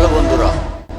Hello বন্ধুরা,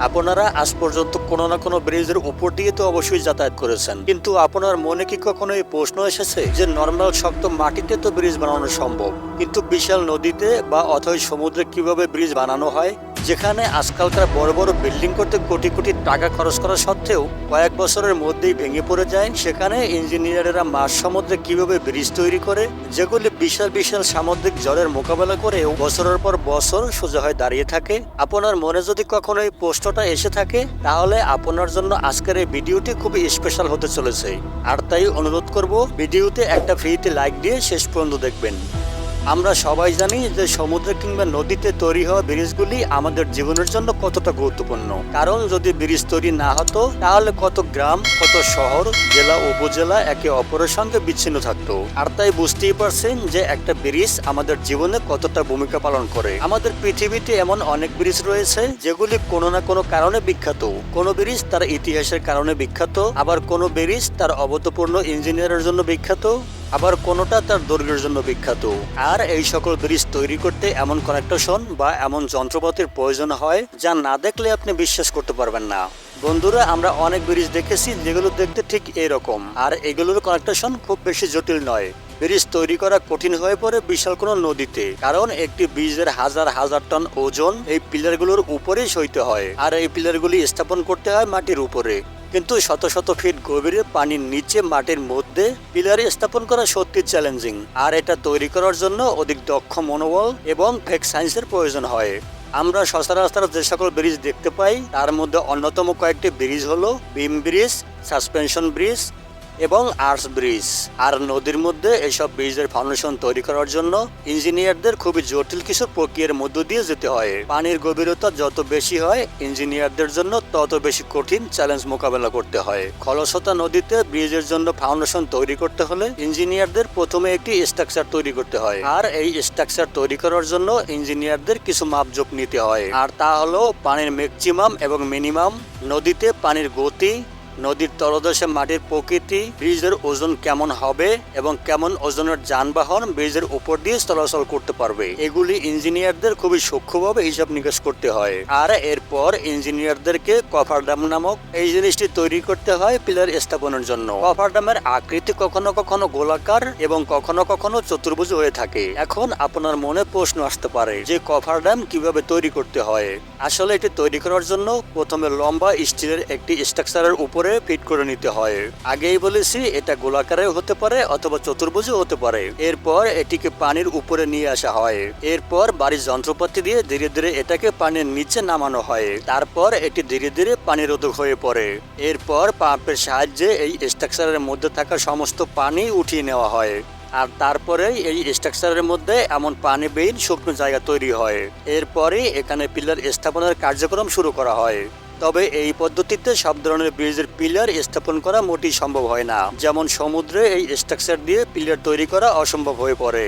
আপনারা আজ পর্যন্ত কোনো না কোনো ব্রিজের উপর দিয়ে তো অবশ্যই যাতায়াত করেছেন, কিন্তু আপনার মনে কি কখনো এই প্রশ্ন এসেছে যে নর্মাল শক্ত মাটিতে তো ব্রিজ বানানো সম্ভব, কিন্তু বিশাল নদীতে বা অথই সমুদ্রে কিভাবে ব্রিজ বানানো হয়, যেখানে আজকালকার বড় বড় বিল্ডিং করতে কোটি কোটি টাকা খরচ করা সত্ত্বেও কয়েক বছরের মধ্যেই ভেঙে পড়ে যায়। সেখানে ইঞ্জিনিয়ারেরা মাঝ সমুদ্রে কিভাবে ব্রিজ তৈরি করে, যেগুলি বিশাল বিশাল সামুদ্রিক ঝড়ের মোকাবেলা করেও বছরের পর বছর সোজা হয়ে দাঁড়িয়ে থাকে। আপনার মনে যদি কখনো এই প্রশ্নটা এসে থাকে, তাহলে আপনার জন্য আজকের এই ভিডিওটি খুবই স্পেশাল হতে চলেছে। আর তাই অনুরোধ করব, ভিডিওতে একটা ফ্রিতে লাইক দিয়ে শেষ পর্যন্ত দেখবেন। আমরা সবাই জানি যে সমুদ্র কিংবা নদীতে তৈরি হওয়া ব্রিজগুলি আমাদের জীবনের জন্য কতটা গুরুত্বপূর্ণ। কারণ যদি ব্রিজ তৈরি না হতো, তাহলে কত গ্রাম, কত শহর, জেলা, উপজেলা একে অপরের সঙ্গে বিচ্ছিন্ন থাকতো। আর তাই বুঝতেই পারছেন যে একটা ব্রিজ আমাদের জীবনে কতটা ভূমিকা পালন করে। আমাদের পৃথিবীতে এমন অনেক ব্রিজ রয়েছে যেগুলি কোনো না কোনো কারণে বিখ্যাত। কোনো ব্রিজ তার ইতিহাসের কারণে বিখ্যাত, আবার কোনো ব্রিজ তার অভূতপূর্ণ ইঞ্জিনিয়ারের জন্য বিখ্যাত, আবার কোনোটা তার দৈর্ঘ্যের জন্য বিখ্যাত। আর এই সকল ব্রিজ তৈরি করতে এমন কানেকশন বা এমন যন্ত্রপাতির প্রয়োজন হয় যা না দেখলে আপনি বিশ্বাস করতে পারবেন না। বন্ধুরা, আমরা অনেক ব্রিজ দেখেছি যেগুলো দেখতে ঠিক এরকম, আর এগুলোর কানেকশন খুব বেশি জটিল নয়। ব্রিজ তৈরি করা কঠিন হয়ে পড়ে বিশাল কোনো নদীতে, কারণ একটি ব্রিজের হাজার হাজার টন ওজন এই পিলারগুলোর উপরেই সইতে হয়, আর এই পিলারগুলি স্থাপন করতে হয় মাটির উপরে। কিন্তু শত শত ফিট গভীরে পানির নিচে মাটির মধ্যে পিলার স্থাপন করা সত্যি চ্যালেঞ্জিং, আর এটা তৈরি করার জন্য অধিক দক্ষ মনোবল এবং ফেক সায়েন্সের প্রয়োজন হয়। আমরা সচরাচর যে সকল ব্রিজ দেখতে পাই, তার মধ্যে অন্যতম কয়েকটি ব্রিজ হলো বিম ব্রিজ, সাসপেনশন ব্রিজ এবং আর্চ ব্রিজ। আর নদীর মধ্যে এসব ব্রিজের ফাউন্ডেশন তৈরি করার জন্য ইঞ্জিনিয়ারদের খুবই জটিল কিছু প্রক্রিয়ার মধ্য দিয়ে যেতে হয়। পানির গভীরতা যত বেশি হয়, ইঞ্জিনিয়ারদের জন্য তত বেশি কঠিন চ্যালেঞ্জ মোকাবেলা করতে হয়। খলসতা নদীতে ব্রিজের জন্য ফাউন্ডেশন তৈরি করতে হলে ইঞ্জিনিয়ারদের প্রথমে একটি স্ট্রাকচার তৈরি করতে হয়, আর এই স্ট্রাকচার তৈরি করার জন্য ইঞ্জিনিয়ারদের কিছু মাপজোক নিতে হয়। আর তা হলো পানির ম্যাক্সিমাম এবং মিনিমাম, নদীতে পানির গতি, নদীর তলদেশে মাটির প্রকৃতি, ব্রিজের ওজন কেমন হবে এবং কেমন ওজনের যানবাহন ব্রিজের উপর দিয়ে চলাচল করতে পারবে। এগুলি ইঞ্জিনিয়ারদের খুবই সূক্ষ্মভাবে হিসাব নিকাশ করতে হয়। আর এরপর ইঞ্জিনিয়ারদেরকে কফার ড্যাম নামক এই জিনিসটি তৈরি করতে হয় পিলার স্থাপনের জন্য। কফার ড্যামের আকৃতি কখনো কখনো গোলাকার এবং কখনো কখনো চতুর্ভুজ হয়ে থাকে। এখন আপনার মনে প্রশ্ন আসতে পারে যে কফার ড্যাম কিভাবে তৈরি করতে হয়। আসলে এটি তৈরি করার জন্য প্রথমে লম্বা স্টিলের একটি স্ট্রাকচারের উপরে ফিট করে নিতে হয়। আগেই বলেছি, এটা গোলাকারেও হতে পারে অথবা চতুর্ভুজও হতে পারে। এরপর এটিকে পানির উপরে নিয়ে আসা হয়। এরপর বাড়ির যন্ত্রপাতি দিয়ে ধীরে ধীরে এটাকে পানির নিচে নামানো হয়। তারপর এটি ধীরে ধীরে পানিরোধক হয়ে পড়ে। এরপর পাম্পের সাহায্যে এই স্ট্রাকচারের মধ্যে থাকা সমস্ত পানি উঠিয়ে নেওয়া হয়। আর তারপরেই এই স্ট্রাকচারের মধ্যে এমন পানিবিহীন শুকনো জায়গা তৈরি হয়। এরপরে এখানে পিলার স্থাপনের কার্যক্রম শুরু করা হয়। তবে এই পদ্ধতিতে সব ধরনের ব্রিজের পিলার স্থাপন করা মোটেই সম্ভব হয় না। যেমন সমুদ্রে এই স্ট্রাকচার দিয়ে পিলার তৈরি করা অসম্ভব হয়ে পড়ে।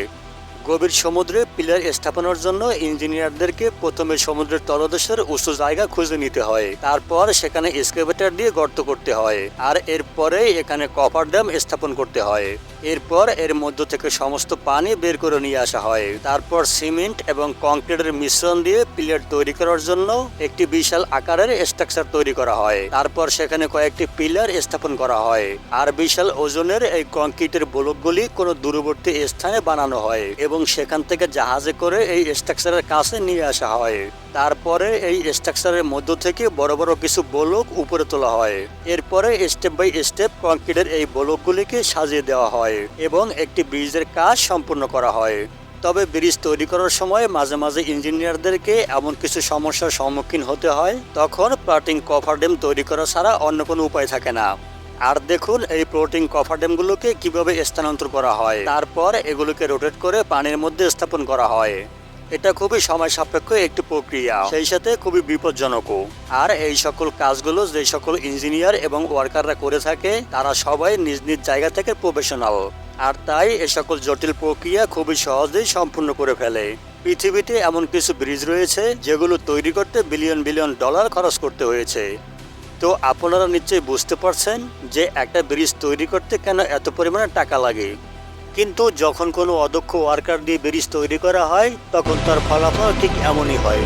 গভীর সমুদ্রে পিলার স্থাপনের জন্য ইঞ্জিনিয়ারদেরকে প্রথমে সমুদ্রের তলদেশের উঁচু জায়গা খুঁজে নিতে হয়। তারপর সেখানে এক্সকাভেটর দিয়ে গর্ত করতে হয়, আর এরপরে এখানে কফার ড্যাম স্থাপন করতে হয়। এরপর এর মধ্য থেকে সমস্ত পানি বের করে নিয়ে আসা হয়। তারপর সিমেন্ট এবং কংক্রিটের মিশ্রণ দিয়ে পিলার তৈরি করার জন্য একটি বিশাল আকারের স্ট্রাকচার তৈরি করা হয়। তারপর সেখানে কয়েকটি পিলার স্থাপন করা হয়, আর বিশাল ওজনের এই কংক্রিটের ব্লকগুলি কোনো দূরবর্তী স্থানে বানানো হয় এবং সেখান থেকে জাহাজে করে এই স্ট্রাকচারের কাছে নিয়ে আসা হয়। তারপরে এই স্ট্রাকচারের মধ্য থেকে বড় বড় কিছু ব্লক উপরে তোলা হয়। এরপরে স্টেপ বাই স্টেপ কংক্রিটের এই ব্লকগুলিকে সাজিয়ে দেওয়া হয় এবং একটি ব্রিজের কাজ সম্পূর্ণ করা হয়। তবে ব্রিজ তৈরি করার সময় মাঝে মাঝে ইঞ্জিনিয়ারদেরকে এমন কিছু সমস্যার সম্মুখীন হতে হয়, তখন ফ্লোটিং কফার ড্যাম তৈরি করা ছাড়া অন্য কোনো উপায় থাকে না। আর দেখুন এই ফ্লোটিং কফার ড্যামগুলোকে কিভাবে স্থানান্তর করা হয়। তারপর এগুলোকে রোটেট করে পানির মধ্যে স্থাপন করা হয়। এটা খুবই সময় সাপেক্ষ একটি প্রক্রিয়া, সেই সাথে খুবই বিপজ্জনকও। আর এই সকল কাজগুলো যে সকল ইঞ্জিনিয়ার এবং ওয়ার্কাররা করে থাকে, তারা সবাই নিজ নিজ জায়গা থেকে প্রফেশনাল, আর তাই এ সকল জটিল প্রক্রিয়া খুবই সহজেই সম্পূর্ণ করে ফেলে। পৃথিবীতে এমন কিছু ব্রিজ রয়েছে যেগুলো তৈরি করতে বিলিয়ন বিলিয়ন ডলার খরচ করতে হয়েছে। তো আপনারা নিশ্চয়ই বুঝতে পারছেন যে একটা ব্রিজ তৈরি করতে কেন এত পরিমাণে টাকা লাগে। কিন্তু যখন কোনো অদক্ষ ওয়ার্কার দিয়ে ব্রিজ তৈরি করা হয়, তখন তার ফলাফল ঠিক এমনই হয়।